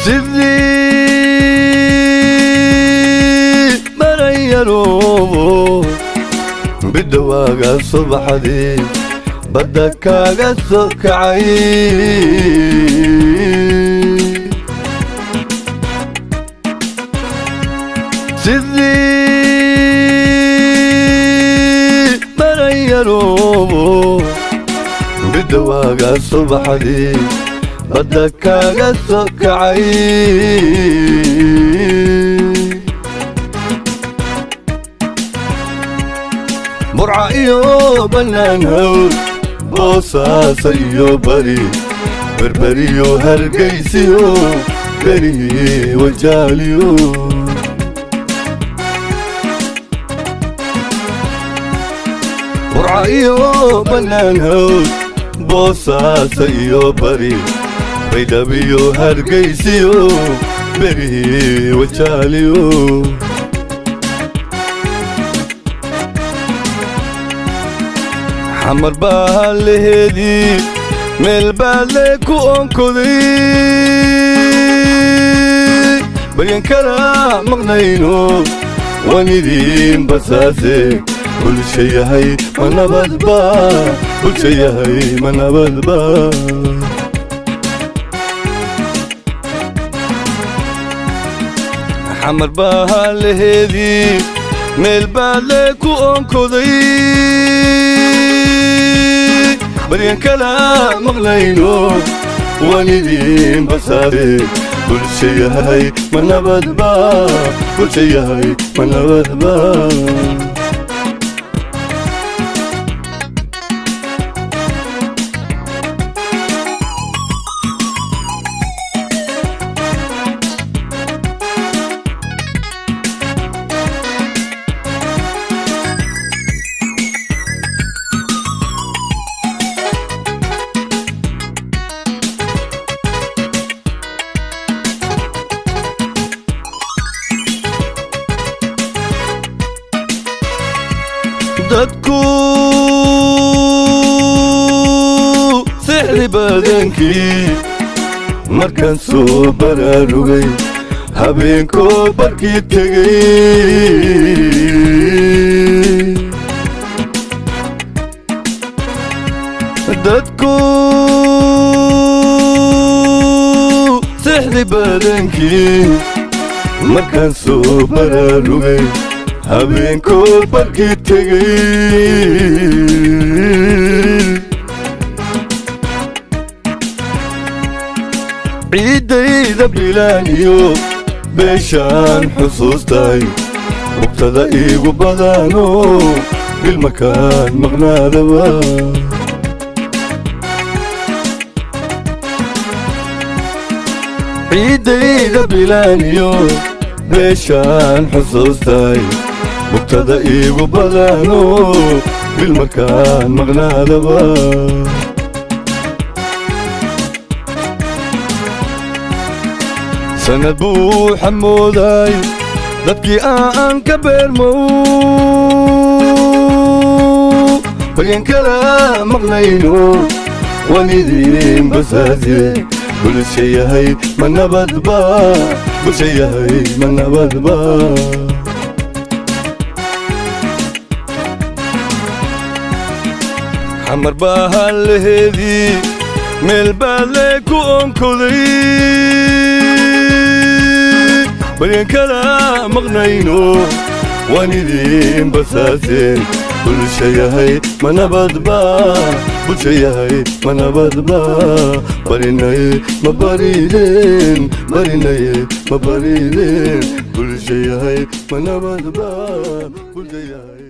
سيدي مريرو بدواقة الصبح دي بدك اقصك عين سيدي مريرو بدواقة الصبح دي بدك اقصك عين برعايو بنانهو بوصاصيو بربريو هرقيسيو بري وجاليو برعايو بنانهو بوصاصيو بيدبيو هرقيسيو بري وجاليو حمر بالهدي مل بالك وانكذي برين كلا مغنينو وندين بساسي كل شي هي من بدبا كل شي هي من بدبا حمر بالهدي مل بالك وانكذي برين كلا مغلينو وندين بساري كل شي هاي من بدبا كل شي هاي من بدبا dadku sixri badankii markaan soo baraarugay habeenkoo barkii tegay dadku sixri badankii markaan soo baraarugay habeenkoo barkii tegay ciidayda bilaaniyo beeshaan xusuustay waqtada iigu badano bilmakaan maqnaadaba ciidayda bilaaniyo beeshaan xusuustay waqtada iigu badano bilmakaan maqnaadaba sanad buu xamooday dadkii aan ka beermow baryan kala maqnayno wanidiin basaasiye bulsha yahay ma nabadba bulsha yahay ma nabadba xamar baa halheedii meel baad lee ku onkoday baryan kala maqnayno wanidiin basaaseen bulsha yahay ma nabadba bulsha yahay ma nabadba barinaye ma barideen barinaye ma barideen bulsha yahay ma nabadba bulsha yahay